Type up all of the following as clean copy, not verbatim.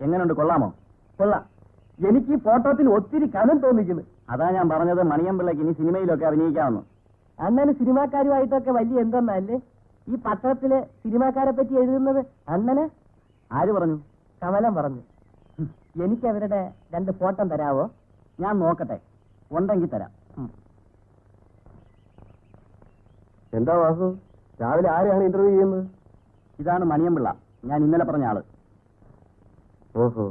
എങ്ങനെയുണ്ട്, കൊള്ളാമോ? കൊള്ളാം. എനിക്ക് ഈ ഫോട്ടോത്തിൽ ഒത്തിരി കനം തോന്നിക്കുന്നു. അതാ ഞാൻ പറഞ്ഞത് മണിയമ്പിള്ളക്ക് ഇനി സിനിമയിലൊക്കെ അഭിനയിക്കാമെന്ന്. അണ്ണന് സിനിമാക്കാരുമായിട്ടൊക്കെ വലിയ എന്തെന്നല്ലേ ഈ പത്രത്തില് സിനിമാക്കാരെ പറ്റി എഴുതുന്നത്? അണ്ണന് ആര് പറഞ്ഞു? കമലം പറഞ്ഞു. എനിക്ക് അവരുടെ 2 ഫോട്ടോ തരാവോ? ഞാൻ നോക്കട്ടെ, ഉണ്ടെങ്കിൽ തരാം. എന്താ വാസു, രാവിലെ ആരെയാണ് ഇന്റർവ്യൂ ചെയ്യുന്നത്? ഇതാണ് മണിയമ്പിള്ള, ഞാൻ ഇന്നലെ പറഞ്ഞ ആള്. ഓഹോ.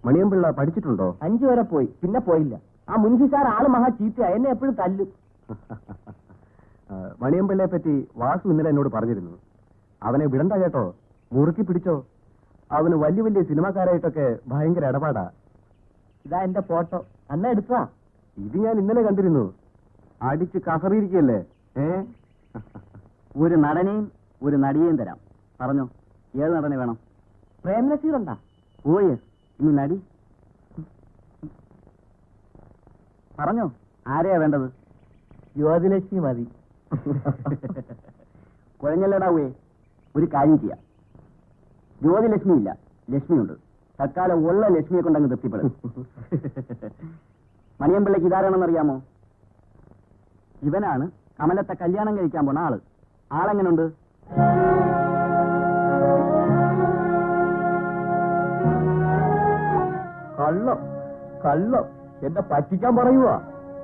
മണിയമ്പിള്ള പഠിച്ചിട്ടുണ്ടോ? 5 വരെ പോയി, പിന്നെ പോയില്ല. ആ മുൻഷി സാർ ആള് മഹാ ചീത്തയാ, എന്നെ എപ്പോഴും തല്ലും. മണിയമ്പിള്ളയെ പറ്റി വാസു ഇന്നലെ എന്നോട് പറഞ്ഞിരുന്നു. അവനെ വിടണ്ട കേട്ടോ, മുറുക്കി പിടിച്ചോ. അവന് വലിയ വലിയ സിനിമാക്കാരായിട്ടൊക്കെ ഭയങ്കര ഇടപാടാ. ഇതാ എന്റെ ഫോട്ടോ, അന്ന എടുത്താ? ഇത് ഞാൻ ഇന്നലെ കണ്ടിരുന്നു. അടിച്ച് കസറിയിരിക്കല്ലേ? ഒരു നടനെയും ഒരു നടിയെയും തരാം. പറഞ്ഞോ, ഏത് നടനെ വേണം? പ്രേംനസീർ ഉണ്ടാ? Oh yes. ഇനി നടി പറഞ്ഞോ, ആരെയാ വേണ്ടത്? ജ്യോതിലക്ഷ്മി മതി. കുഴഞ്ഞല്ലടാവേ, ഒരു കാര്യം ചെയ്യാം. ജ്യോതിലക്ഷ്മി ഇല്ല, ലക്ഷ്മിയുണ്ട്. തൽക്കാലം ഉള്ള ലക്ഷ്മിയെ കൊണ്ടങ്ങ് തൃപ്തിപ്പെടും. മണിയമ്പിള്ളക്ക് ഇതാരാണെന്ന് അറിയാമോ? ഇവനാണ് കമലത്തെ കല്യാണം കഴിക്കാൻ പോണ ആള്. ആളെങ്ങനുണ്ട്? കള്ളം കള്ളം, എന്നെ പറ്റിക്കാൻ പറയുവാ?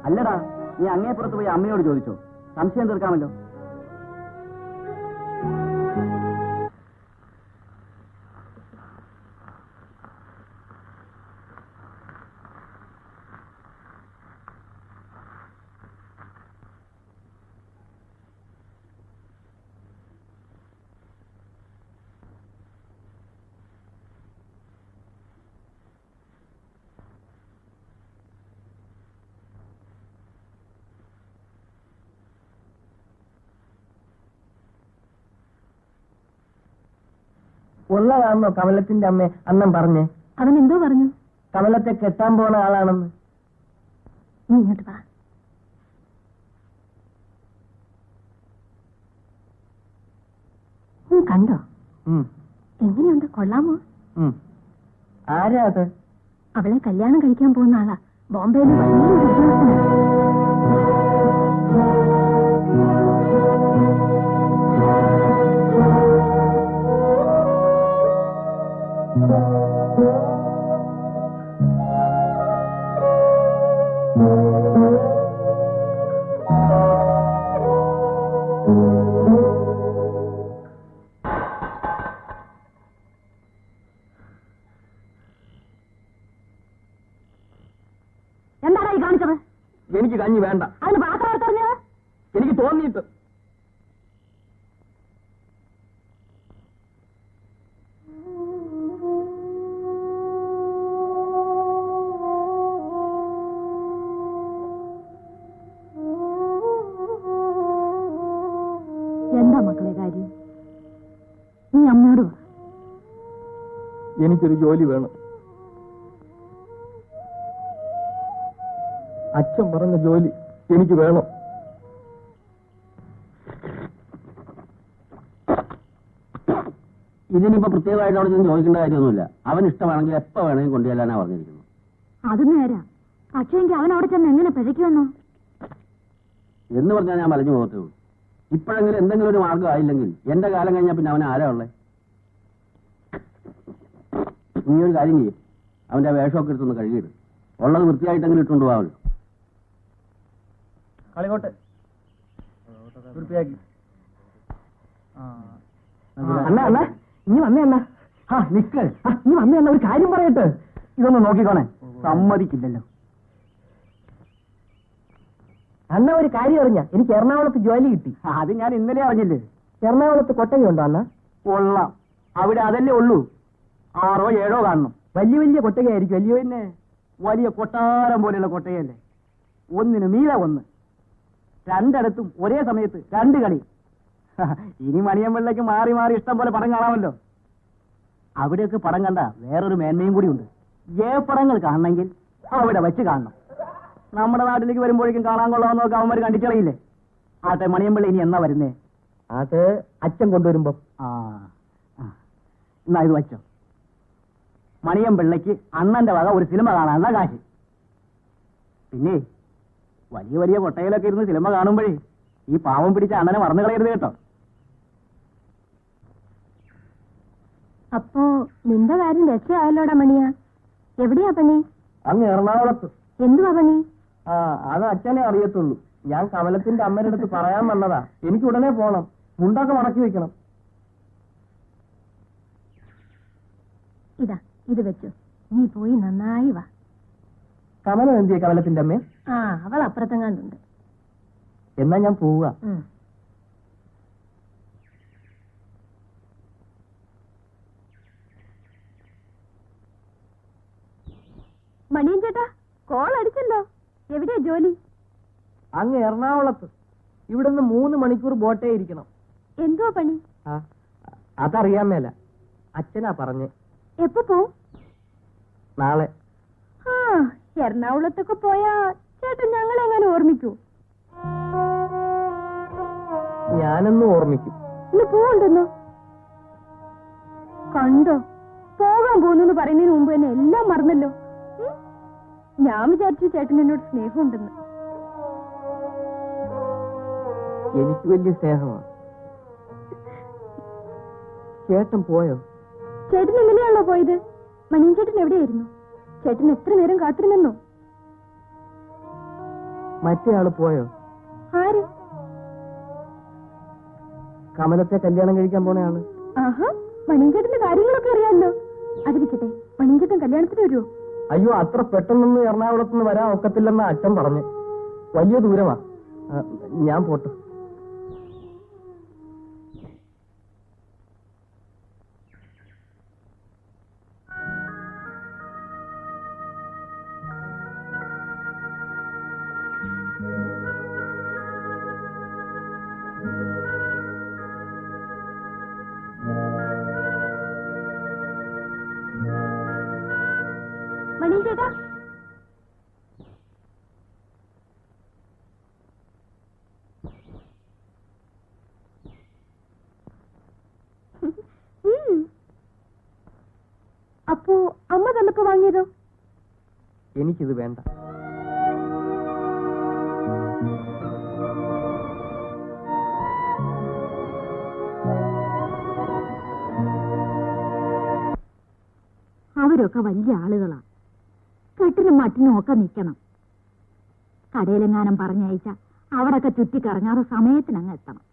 അല്ലടാ, നീ അങ്ങേപ്പുറത്ത് പോയി അമ്മയോട് ചോദിച്ചോ, സംശയം തീർക്കാമല്ലോ. ഉള്ളതാണോ കമലത്തിന്റെ അമ്മ അണ്ണൻ പറഞ്ഞേ? അവൻ എന്തോ പറഞ്ഞു? കമലത്തെ കെട്ടാൻ പോണ ആളാണെന്ന്. നീ ഇങ്ങോട്ട് വാ. നീ കണ്ടോ? എങ്ങനെയുണ്ട്, കൊള്ളാമോ? ആരാ അത്? അവളെ കല്യാണം കഴിക്കാൻ പോകുന്ന ആളാ. ബോംബെയിലെ വലിയൊരു ഉദ്യോഗസ്ഥനാണ്. എന്താടാ ഈ കാണിച്ചത്? എനിക്ക് കഞ്ഞി വേണ്ട. അതിന് പാത്രം എടുത്തറിഞ്ഞത്? എനിക്ക് തോന്നിയിട്ട്. എന്താ മക്കളെ കാര്യം? നീ അമ്മയോട് വാ. എനിക്കൊരു ജോലി വേണം. അച്ഛൻ പറഞ്ഞ ജോലി എനിക്ക് വേണം. ഇതിനിപ്പോ പ്രത്യേകമായിട്ട് അവിടെ ചെന്ന് ചോദിക്കേണ്ട കാര്യമൊന്നുമില്ല. അവൻ ഇഷ്ടമാണെങ്കിൽ എപ്പോ വേണമെങ്കിൽ കൊണ്ടുചെല്ലാനാ പറഞ്ഞിരിക്കുന്നു. അത് നേരാ. പക്ഷേങ്കിൽ അവൻ അവിടെ ചെന്ന് എങ്ങനെ പിഴയ്ക്കുമെന്നോ എന്ന് പറഞ്ഞാൽ ഞാൻ മലഞ്ഞു പോകത്തേ ഉള്ളൂ. ഇപ്പോഴെങ്കിലും എന്തെങ്കിലും ഒരു മാർഗം ആയില്ലെങ്കിൽ എന്റെ കാലം കഴിഞ്ഞാൽ പിന്നെ അവൻ ആരാ ഉള്ളേ? നീ ഒരു കാര്യം ചെയ്യും, അവന്റെ ആ വേഷമൊക്കെ എടുത്തൊന്ന് കഴുകിയിട്ട് ഉള്ളത് വൃത്തിയായിട്ടെങ്കിലും ഇട്ടുകൊണ്ട് പോകാമല്ലോ. കളികോട്ട് വൃത്തിയാക്കി. അണ്ണ അണ്ണ ഇനി വന്നേ അണ്ണ. നിക്കൾ ഇനി വന്നേ അണ്ണ, ഒരു കാര്യം പറയട്ടെ. ഇതൊന്ന് നോക്കിക്കോണേ. സമ്മതിക്കില്ലല്ലോ. അണ്ണ ഒരു കാര്യം അറിഞ്ഞ, എനിക്ക് എറണാകുളത്ത് ജോലി കിട്ടി. അത് ഞാൻ ഇന്നലെ അറിഞ്ഞില്ലേ. എറണാകുളത്ത് കൊട്ടകയുണ്ടോ അണ്ണ? കൊള്ളാം. അവിടെ അതല്ലേ ഉള്ളൂ, 6 or 7 കാണണം. വലിയ വലിയ കൊട്ടകയായിരിക്കും അല്ലയോ? പിന്നെ വലിയ കൊട്ടാരം പോലെയുള്ള കൊട്ടയല്ലേ. ഒന്നിന് മീതെ ഒന്ന്, രണ്ടിടത്തും ഒരേ സമയത്ത് 2 കളി. ഇനി മണിയമ്പിള്ളയ്ക്ക് മാറി മാറി ഇഷ്ടം പോലെ പടം കാണാമല്ലോ. അവിടെയൊക്കെ പടം കണ്ട വേറൊരു മേന്മയും കൂടി ഉണ്ട്. പടങ്ങൾ കാണണമെങ്കിൽ അവിടെ വെച്ച് കാണണം. നമ്മുടെ നാട്ടിലേക്ക് വരുമ്പോഴേക്കും കാണാൻ കൊള്ളാമെന്നൊക്കെ അവന്മാർ കണ്ടിട്ടറിയില്ലേ. ആട്ടെ, മണിയമ്പിള്ള ഇനി എന്നാ വരുന്നേ? അത് അച്ഛൻ കൊണ്ടുവരുമ്പോ. എന്നാ ഇത് വച്ചോ. മണിയം പിള്ളയ്ക്ക് അണ്ണന്റെ വക ഒരു സിനിമ കാണാനുള്ള കാശ്. പിന്നെ വലിയ വലിയ കൊട്ടയിലൊക്കെ ഇരുന്ന് സിനിമ കാണുമ്പോഴേ ഈ പാവം പിടിച്ച അണ്ണനെ മറന്നു കളയരുത് കേട്ടോ. അപ്പോ നിന്റെ കാര്യം രക്ഷയായല്ലോടാ മണിയാ. എവിടെയാ പണി? അങ്ങ് എറണാകുളത്ത്. എന്തുവാ പണി? ആ, അത് അച്ഛനെ അറിയത്തുള്ളൂ. ഞാൻ കമലത്തിന്റെ അമ്മയുടെ അടുത്ത് പറയാൻ വന്നതാ. എനിക്ക് ഉടനെ പോണം. മുണ്ടൊക്കെ മടക്കി വെക്കണം. ഇതാ ഇത് വെച്ചു. നീ പോയി നന്നായി വാ. കമലം എന്തിയെ കമലത്തിന്റെ അമ്മേ? ആ, അവൾ അപ്പുറത്തെങ്ങാണ്ടുണ്ട്. എന്നാ ഞാൻ പോവുക. മണിയൻ ചേട്ടാ, കോൾ അടിച്ചല്ലോ. എവിടെയാ ജോലി? അങ്ങ് എറണാകുളത്ത്. ഇവിടുന്ന് 3 മണിക്കൂർ ബോട്ടേ ഇരിക്കണം. എന്തുവാ പണി? അതറിയാൻ മേല. അച്ഛനാ പറഞ്ഞേ. എപ്പോ പോവും? നാളെ. ആ, എറണാകുളത്തൊക്കെ പോയാ ചേട്ടൻ ഞങ്ങളെങ്ങനെ ഓർമ്മിക്കൂ? ഞാനൊന്നും ഓർമ്മിക്കും. ഇന്ന് പോവണ്ടെന്നോ? കണ്ടോ, പോകാൻ പോകുന്നു പറയുന്നതിന് മുമ്പ് തന്നെ എല്ലാം മറന്നല്ലോ. ഞാൻ വിചാരിച്ചു ചേട്ടൻ എന്നോട് സ്നേഹമുണ്ടെന്ന്. എനിക്ക് വലിയ സ്നേഹമാണ്. ചേട്ടൻ പോയോ? ചേട്ടൻ എങ്ങനെയാണോ പോയത്? മണിയൻ ചേട്ടൻ എവിടെയായിരുന്നു? ചേട്ടൻ എത്ര നേരം കാത്തിരുന്നോ? മറ്റേ ആള് പോയോ? ആര്? കമലത്തെ കല്യാണം കഴിക്കാൻ പോണ ആള്. ആഹാ, മണിയൻ ചേട്ടന്റെ കാര്യങ്ങളൊക്കെ അറിയാമല്ലോ. അതിരിക്കട്ടെ, മണിയൻ ചേട്ടൻ കല്യാണത്തിന് വരുമോ? അയ്യോ, അത്ര പെട്ടെന്നൊന്നും എറണാകുളത്തുനിന്ന് വരാൻ ഒക്കത്തില്ലെന്ന് അച്ഛൻ പറഞ്ഞു. വലിയ ദൂരമാ. ഞാൻ പോട്ടെ. മണിയൻ ചേട്ടാ, അപ്പോ അമ്മ തന്നപ്പോ വാങ്ങിയതോ? എനിക്കിത് വേണ്ട. അവരൊക്കെ വലിയ ആളുകളാ. കെട്ടിനും മട്ടിനും ഒക്കെ നിൽക്കണം. കടയിലെങ്ങാനും പറഞ്ഞയച്ച അവിടൊക്കെ ചുറ്റിക്കറങ്ങാതെ സമയത്തിനങ്ങ് എത്തണം.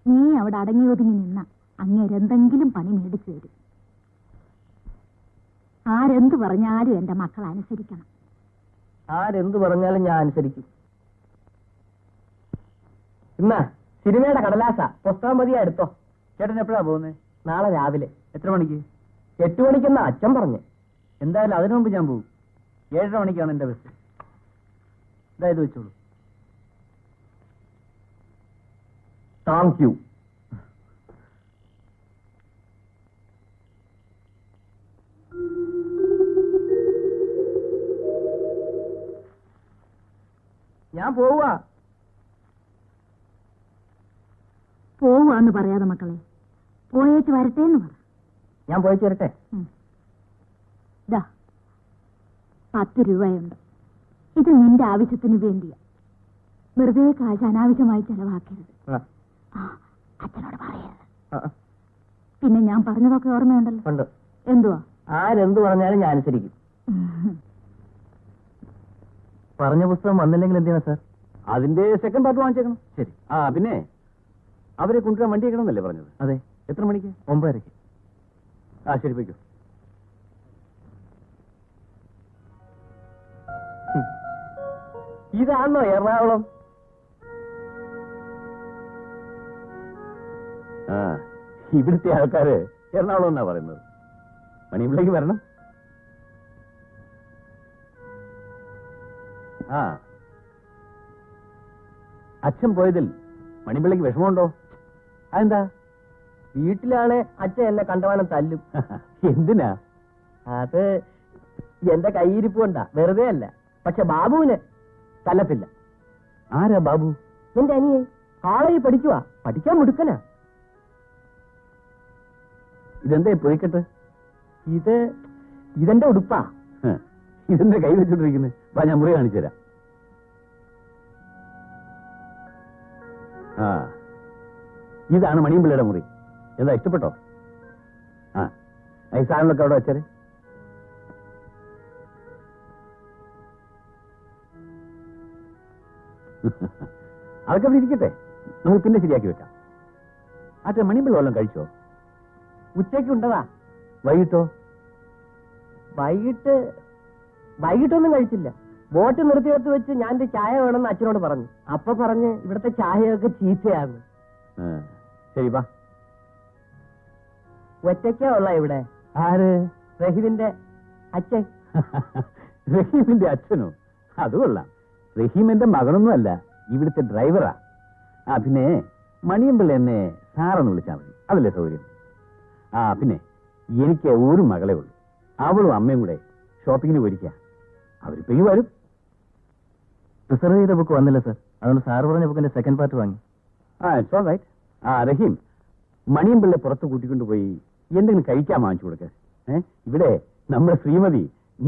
നീ അവിടെ അടങ്ങി ഒതുങ്ങി നിന്ന അങ്ങേരെന്തെങ്കിലും പണി മേടിച്ചു തരും. ആരെന്ത് പറഞ്ഞാലും എന്റെ മക്കൾ അനുസരിക്കണം. ആരെന്ത് പറഞ്ഞാലും ഞാൻ അനുസരിക്കും. ഇന്നാ സിനിമയുടെ കടലാസ പുസ്തകം മതിയാ എടുത്തോ. ചേട്ടൻ എപ്പോഴാ പോകുന്നത്? നാളെ രാവിലെ. എത്ര മണിക്ക്? 8 മണിക്കെന്നാ അച്ഛൻ പറഞ്ഞു. എന്തായാലും അതിനു മുമ്പ് ഞാൻ പോകും. 7:30 മണിക്കാണ് എന്റെ ബസ്. ഇതായത് വെച്ചോളൂ. Thank you. ഞാൻ പോവാ. പോവാന്ന് പറയാതെ മക്കളെ, പോയേച്ച് വരട്ടെ എന്ന് പറ. ഞാൻ പോയി ചേരട്ടെ. ദാ 10 രൂപയുണ്ട്. ഇത് നിന്റെ ആവശ്യത്തിന് വേണ്ടിയാ. വെറുതെ കാശ് അനാവശ്യമായി ചെലവാക്കരുത്. അച്ഛനോട് പറയരുത്. പിന്നെ ഞാൻ പറഞ്ഞതൊക്കെ ഓർമ്മയുണ്ടല്ലോ? ഉണ്ട്. എന്തുവാ? ആരെന്ത് പറഞ്ഞാലും ഞാൻ അനുസരിക്കും. പറഞ്ഞ പുസ്തകം വന്നില്ലെങ്കിൽ എന്ത് ചെയ്യണം സാർ? അതിന്റെ സെക്കൻഡ് പാർട്ട് വാങ്ങിച്ചേക്കണം. ശരി. പിന്നെ അവരെ കൊണ്ടുവരാൻ വണ്ടി വെക്കണമെന്നല്ലേ പറഞ്ഞത്? അതെ. എത്ര മണിക്ക്? 9:30. ശരി, പോയിക്കോ. ഇതാണോ എറണാകുളം? ഇവിടുത്തെ ആൾക്കാര് എറണാകുളം എന്നാ പറയുന്നത്. മണിയമ്പിള്ളേക്ക് വരണം. അച്ഛൻ പോയതിൽ മണിയമ്പിള്ളേക്ക് വിഷമമുണ്ടോ? അതെന്താ? വീട്ടിലാണ് അച്ഛൻ എന്നെ കണ്ടവാനം തല്ലും. എന്തിനാ? അത് എന്റെ കയ്യിരിപ്പ് കൊണ്ടാ, വെറുതെ അല്ല. പക്ഷെ ബാബുവിന് തല്ലത്തില്ല. ആരാ ബാബു? എന്റെ അനിയെ. കോളേജിൽ പഠിക്കുവാ. പഠിക്കാൻ മുടുക്കനാ. ഇതെന്താ പൊയ്ക്കട്ട്? ഇതെന്റെ ഉടുപ്പാ. ഇതെന്താ കൈ വെച്ചോണ്ടിരിക്കുന്നത്? വാ, ഞാൻ മുറി കാണിച്ചു തരാം. ആ, ഇതാണ് മണിയമ്പിള്ളയുടെ മുറി. എന്താ, ഇഷ്ടപ്പെട്ടോ? ആ, ഈ സാധനങ്ങളൊക്കെ അവിടെ വെച്ചാല്. അതൊക്കെ അവിടെ ഇരിക്കട്ടെ, നമുക്ക് പിന്നെ ശരിയാക്കി വെക്കാം. ആട്ടെ, മണിയമ്പിള്ള വല്ലതും കഴിച്ചോ? ഉച്ചയ്ക്ക് ഉണ്ടതാ. വൈകിട്ടോ? വൈകിട്ടൊന്നും കഴിച്ചില്ല. ബോട്ട് നിർത്തിയെടുത്ത് വെച്ച് ഞാൻ ചായ വേണമെന്ന് അച്ഛനോട് പറഞ്ഞു. അപ്പൊ പറഞ്ഞ് ഇവിടുത്തെ ചായയൊക്കെ ചീത്തയാണ്. ശരി, വാ. ഒറ്റയ്ക്കാ ഉള്ള ഇവിടെ? ആര്? റഹീമിന്റെ അച്ഛൻ. റഹീമിന്റെ അച്ഛനോ? അത് കൊള്ളാം. റഹീമിന്റെ മകനൊന്നും അല്ല, ഇവിടുത്തെ ഡ്രൈവറാ. ആ, പിന്നെ മണിയമ്പിള്ള എന്നെ സാറെന്ന് വിളിച്ചാൽ മതി, അതല്ലേ സൗകര്യം. ആ, പിന്നെ എനിക്ക് ഒരു മകളെ ഉള്ളൂ. അവളും അമ്മയും കൂടെ ഷോപ്പിങ്ങിന് പോയിരിക്കുക. അവരിപ്പോ ഈ വരും. റിസർവ് ചെയ്ത ബുക്ക് വന്നില്ല സർ, അതുകൊണ്ട് സാർ പറഞ്ഞ ബുക്കിന്റെ സെക്കൻഡ് പാർട്ട് വാങ്ങി. ആ, ഇറ്റ്സ് ഓൾ റൈറ്റ്. ആ, റഹീം, മണിയമ്പിള്ള പുറത്ത് കൂട്ടിക്കൊണ്ട് പോയി എന്തെങ്കിലും കഴിക്കാൻ വാങ്ങിച്ചു കൊടുക്ക. ഇവിടെ നമ്മുടെ ശ്രീമതി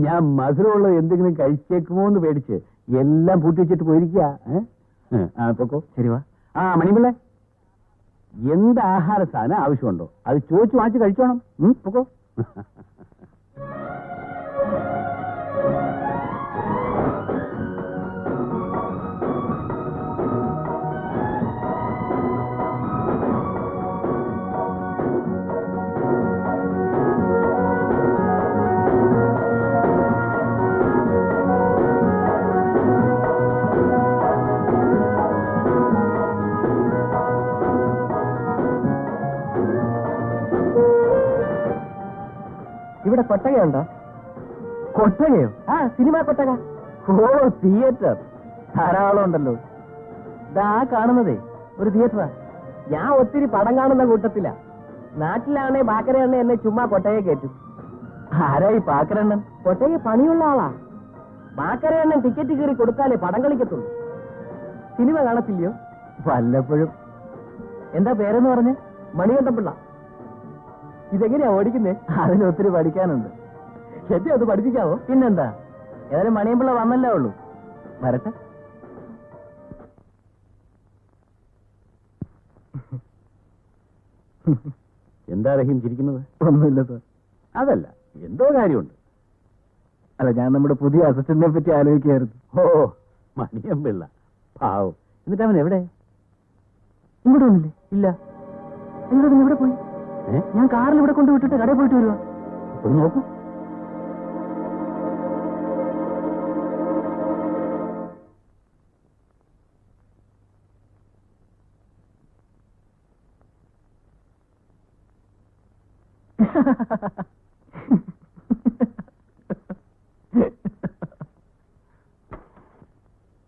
ഞാൻ മധുരമുള്ള എന്തെങ്കിലും കഴിച്ചേക്കുമോ എന്ന് പേടിച്ച് എല്ലാം പൂട്ടി വെച്ചിട്ട് പോയിരിക്കുക. പൊക്കോ. ശരി, വാ. ആ, മണിയമ്പിള്ള, എന്ത് ആഹാര സാധനം ആവശ്യമുണ്ടോ അത് ചോദിച്ചു വാങ്ങിച്ച് കഴിച്ചോണം. പൊക്കോ. ഇവിടെ കൊട്ടകയുണ്ടോ? കൊട്ടകയോ? ആ, സിനിമ കൊട്ടക. ഓ, തിയേറ്റർ ധാരാളം ഉണ്ടല്ലോ. ഇതാ കാണുന്നതേ ഒരു തിയേറ്ററാ. ഞാൻ ഒത്തിരി പടം കാണുന്ന കൂട്ടത്തില. നാട്ടിലാണെ ബാക്കരണ്ണ എന്നെ ചുമ്മാ കൊട്ടയെ കയറ്റും. ആരായി പാക്കരണ്ണൻ? കൊട്ടയെ പണിയുള്ള ആളാ. ബാക്കരണ്ണൻ ടിക്കറ്റ് കയറി കൊടുത്താലേ പടം കളിക്കത്തുള്ളൂ. സിനിമ കാണത്തില്ലയോ? വല്ലപ്പോഴും. എന്താ പേരെന്ന് പറഞ്ഞ്? മണികണ്ഠപിള്ള. ഇതെങ്ങനെയാ ഓടിക്കുന്നേ? അതിനൊത്തിരി പഠിക്കാനുണ്ട്. ശരി, അത് പഠിപ്പിക്കാവോ? പിന്നെന്താ, ഏതായാലും മണിയമ്പിള്ള വന്നല്ലേ ഉള്ളൂ. വരട്ടെ. എന്താ റഹീം ചിരിക്കുന്നത്? ഒന്നുമില്ല സാർ. അതല്ല, എന്തോ കാര്യമുണ്ട്. അല്ല, ഞാൻ നമ്മുടെ പുതിയ അസിസ്റ്റന്റിനെ പറ്റി ആലോചിക്കായിരുന്നു. ഓ, മണിയമ്പിള്ള പാവം. എന്നിട്ട് അവൻ എവിടെ? ഇങ്ങോട്ട് വന്നില്ലേ? ഇല്ല. എന്നിട്ട് പിന്നെ ഇവിടെ പോയി? ഞാൻ കാറിൽ ഇവിടെ കൊണ്ട് വിട്ടിട്ട് കടയിൽ പോയിട്ട് വരുവാ. ഒന്ന് നോക്കൂ.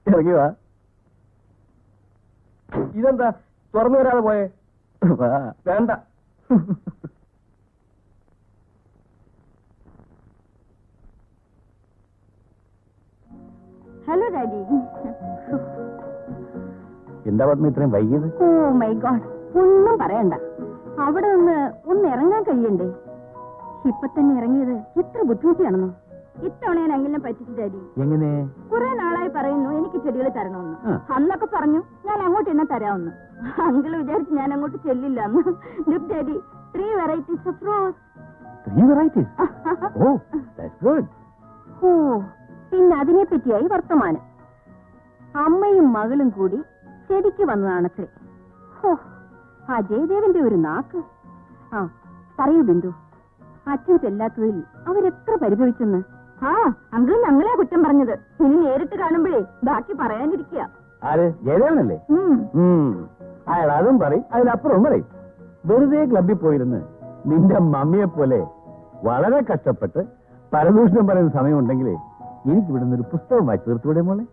ഇറങ്ങി വാ. ഇതെന്താ തുറന്നു വരാതെ പോയേ? വേണ്ട. Hello daddy. എന്താ പറഞ്ഞ ഇത്രയും വൈകിയത്? ഓ മൈ ഗോഡ്, ഒന്നും പറയണ്ട. അവിടെ നിന്ന് ഒന്ന് ഇറങ്ങാൻ കഴിയണ്ടേ? ഇപ്പൊ തന്നെ ഇറങ്ങിയത് എത്ര ബുദ്ധിമുട്ടിയാണെന്നോ. ഇത്തവണ ഞാൻ അങ്ങനെ പറ്റിച്ചു ഡാഡി. എങ്ങനെ? കുറെ നാളായി പറയുന്നു എനിക്ക് ചെടികൾ തരണമെന്ന്. അന്നൊക്കെ പറഞ്ഞു ഞാൻ അങ്ങോട്ട് എന്നെ തരാമെന്ന്. അങ്കിള് വിചാരിച്ചു ഞാൻ അങ്ങോട്ട് ചെല്ലില്ല എന്ന്. Look daddy, 3 varieties of rose. 3 varieties? Oh, that's good. ഓ, പിന്നെ അതിനെ പറ്റിയായി വർത്തമാനം. അമ്മയും മകളും കൂടി ചെടിക്ക് വന്നതാണത്രേ. ഓ, ആ ജയദേവന്റെ ഒരു നാക്ക്. ആ, പറയൂ ബിന്ദു, അച്ഛൻ ചെല്ലാത്തതിൽ അവരെത്ര പരിഭവിച്ചെന്ന്. ആ, അങ്കിൾ ഞങ്ങളെ കുറ്റം പറഞ്ഞത്. ഇനി നേരിട്ട് കാണുമ്പോഴേ ബാക്കി പറയാനിരിക്കുക. ആര്? ജയദേവനല്ലേ? അയാൾ അതും പറയും, അതിലപ്പുറവും പറയും. വെറുതെ ക്ലബിൽ പോയിരുന്ന് നിന്റെ മമ്മിയെ പോലെ വളരെ കഷ്ടപ്പെട്ട് പരദൂഷണം പറയുന്ന സമയമുണ്ടെങ്കിൽ എനിക്ക് ഇവിടുന്ന് ഒരു പുസ്തകം വായിച്ചു തീർത്തുകൂടെ മോളെ?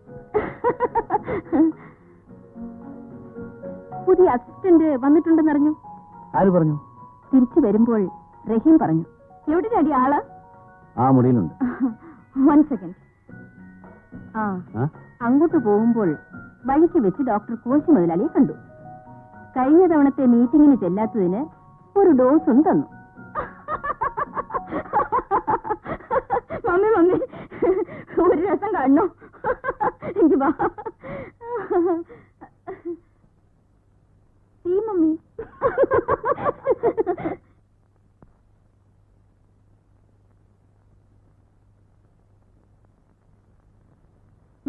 പുതിയ അസിസ്റ്റന്റ് വന്നിട്ടുണ്ടെന്നറിഞ്ഞു. ആര് പറഞ്ഞു? തിരിച്ചു വരുമ്പോൾ റഹീം പറഞ്ഞു. എവിടെ ഡാഡി ആള്? ആ, മുറിയിലുണ്ട്. 1 second. ആ, അങ്ങോട്ട് പോകുമ്പോൾ വഴിക്ക് വെച്ച് ഡോക്ടർ കോശി മുതലാളിയെ കണ്ടു. കഴിഞ്ഞ തവണത്തെ മീറ്റിംഗിന് ചെല്ലാത്തതിന് ഒരു ഡോസും തന്നു. കാണണോ? എനിക്ക് വാ. ഈ മമ്മി.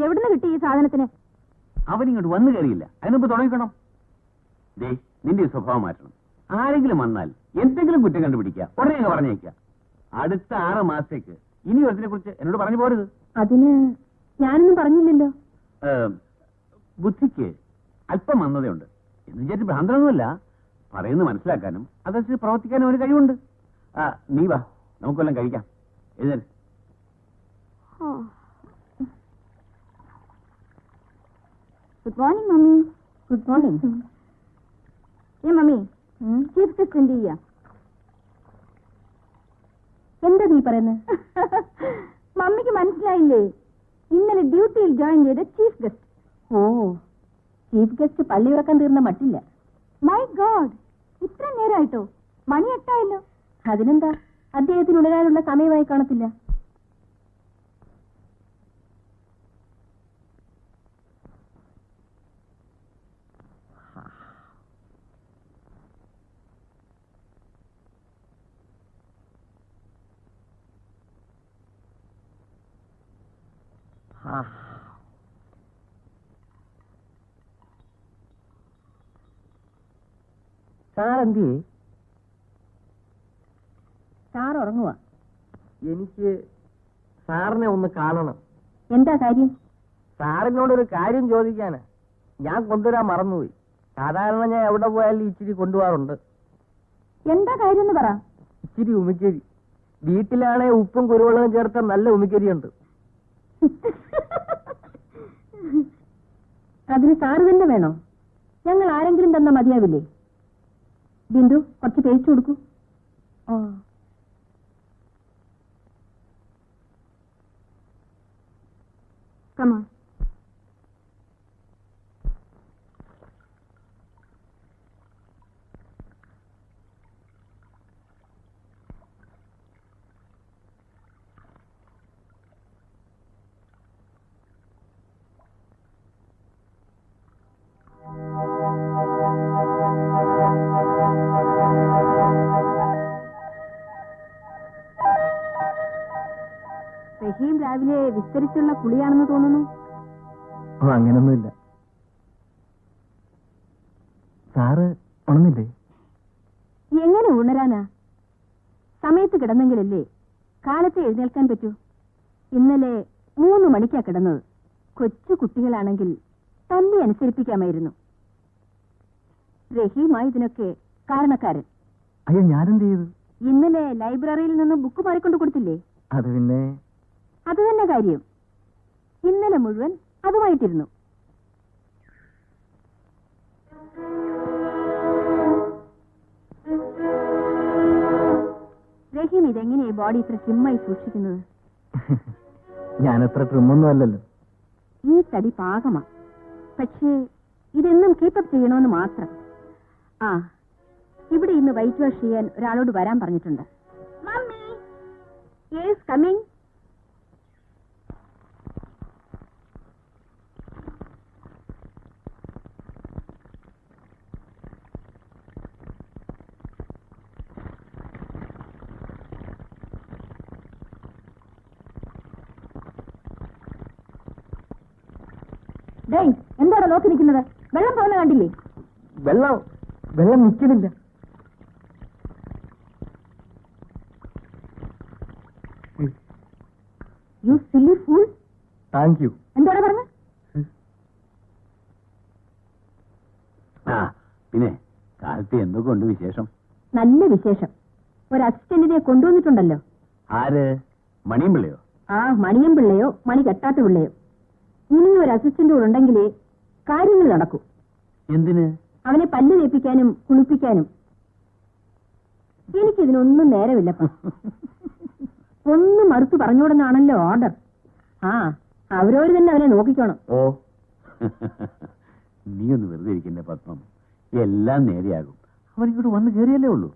എവിടുന്ന് കിട്ടി ഈ സാധനത്തിന്? അവനിങ്ങോട്ട് വന്നു കയറിയില്ല, അതിനുമ്പ് തുടങ്ങിക്കണം. ദേ, നിന്റെ ഈ സ്വഭാവം മാറ്റണം. ആരെങ്കിലും വന്നാൽ എന്തെങ്കിലും കുറ്റം കണ്ടുപിടിക്കുക, ഉടനെ അങ്ങ് പറഞ്ഞേക്കുക. അടുത്ത 6 മാസത്തേക്ക് ഇനി ഒരുത്തിനെ കുറിച്ച് എന്നോട് പറഞ്ഞു പോരുത്. അതിന് ഞാനൊന്നും പറഞ്ഞില്ലല്ലോ. ബുദ്ധിക്ക് അല്പം മന്ദതയുണ്ട് എന്ന് വിചാരിച്ച് ഭ്രാന്തനൊന്നുമല്ല. പറയുന്നത് മനസ്സിലാക്കാനും അതനുസരിച്ച് പ്രവർത്തിക്കാനും ഒരു കഴിവുണ്ട്. നീ വാ, നമുക്കെല്ലാം കഴിക്കാം. എഴുന്നേൽ. Good morning mummy. Good morning. ഏ മമ്മി, ചീഫ് ഗസ്റ്റ് എന്ത് ചെയ്യാ? എന്താ നീ പറയുന്നത്? മമ്മിക്ക് മനസ്സിലായില്ലേ? ഇന്നലെ ഡ്യൂട്ടിയിൽ ജോയിൻ ചെയ്ത ചീഫ് ഗസ്റ്റ്. ഓ, ചീഫ് ഗസ്റ്റ് പള്ളി ഉറക്കാൻ തീർന്ന മട്ടില്ല. മൈ ഗോഡ്, ഇത്ര നേരമായിട്ടോ? മണി 8 അതിനെന്താ, അദ്ദേഹത്തിന് ഉണരാനുള്ള സമയമായി കാണത്തില്ല. സാറെന്തി? സാർ ഉറങ്ങുക. എനിക്ക് സാറിനെ ഒന്ന് കാണണം. എന്താ കാര്യം? സാറിനോടൊരു കാര്യം ചോദിക്കാന്. ഞാൻ കൊണ്ടുവരാൻ മറന്നുപോയി. സാധാരണ ഞാൻ എവിടെ പോയാലും ഇച്ചിരി കൊണ്ടുപോകാറുണ്ട്. എന്താ കാര്യം എന്ന് പറ. ഇച്ചിരി ഉമിക്കരി. വീട്ടിലാണെ ഉപ്പും കുരുവെള്ളവും ചേർത്ത നല്ല ഉമിക്കരിയുണ്ട്. അതിന് സാറ് തന്നെ വേണോ? ഞങ്ങൾ ആരെങ്കിലും തന്ന മതിയാവില്ലേ? ബിന്ദു, കുറച്ച് പേസ്റ്റ് കൊടുക്കൂ. കമാ. റഹീം രാവിലെ വിസ്തരിച്ചുള്ള കുളിയാണെന്ന് തോന്നുന്നു. അങ്ങനൊന്നുമില്ല. സാറ് ഉണർന്നില്ലേ? എങ്ങനെ ഉണരാനാ? സമയത്ത് കിടന്നെങ്കിലല്ലേ കാലത്ത് എഴുന്നേൽക്കാൻ പറ്റൂ. ഇന്നലെ 3 മണിക്കാ കിടന്നത്. കൊച്ചു കുട്ടികളാണെങ്കിൽ തല്ലി അനുസരിപ്പിക്കാമായിരുന്നു. റഹീമായി ഇതിനൊക്കെ കാരണക്കാരൻ. അയ്യോ, ഞാനെന്ത് ചെയ്തു? ഇന്നലെ ലൈബ്രറിയിൽ നിന്ന് ബുക്ക് മാറിക്കൊണ്ട് കൊടുത്തില്ലേ? അത് പിന്നെ അത് തന്നെ കാര്യം. ഇന്നലെ മുഴുവൻ അതുമായിട്ടിരുന്നു. റഹീം ഇതെങ്ങനെയാ ബോഡി ഇത്ര ട്രിമ്മായി സൂക്ഷിക്കുന്നത്? ഞാനത്ര ട്രിമ്മൊന്നും അല്ലല്ലോ. ഈ തടി പാകമാ. പക്ഷേ ഇതെന്നും കീപ്പപ്പ് ചെയ്യണമെന്ന് മാത്രം. ഇവിടെ ഇന്ന് വൈറ്റ് വാഷ് ചെയ്യാൻ ഒരാളോട് വരാൻ പറഞ്ഞിട്ടുണ്ട്. Mummy, yes coming. എന്താണ് നോക്കി നിൽക്കുന്നത്? വെള്ളം പോകുന്ന കണ്ടില്ലേ? വെള്ളം നിൽക്കുന്നില്ല. U silly fool. Thank you. എന്താണ് പറഞ്ഞത്? പിന്നെ കാലത്ത് എന്തൊക്കെ ഉണ്ട് വിശേഷം? നല്ല വിശേഷം. ഒരു അസിസ്റ്റന്റിനെ കൊണ്ടുവന്നിട്ടുണ്ടല്ലോ. ആര്? മണിയും പിള്ളയോ? മണിയം പിള്ളയോ മണി കെട്ടാത്ത പിള്ളയോ. ഇനി ഒരു അസിസ്റ്റന്റ് കൂടെ ഉണ്ടെങ്കിലേ കാര്യങ്ങൾ നടക്കൂ. എന്തിന്? അവനെ പല്ല് തേപ്പിക്കാനും കുളിപ്പിക്കാനും. എനിക്കിതിനൊന്നും നേരമില്ലപ്പ. ഒന്ന് മറുത്തു പറഞ്ഞോടെന്നാണല്ലോ ഓർഡർ. അവരോര് തന്നെ അവനെ നോക്കിക്കോണം. ഓ, നീ ഒന്ന് വെറുതെ ഇരിക്കണ്ടേ പത്മം, എല്ലാം നേരെയാകും. അവനിങ്ങോട്ട് വന്ന് കയറിയല്ലേ ഉള്ളൂ.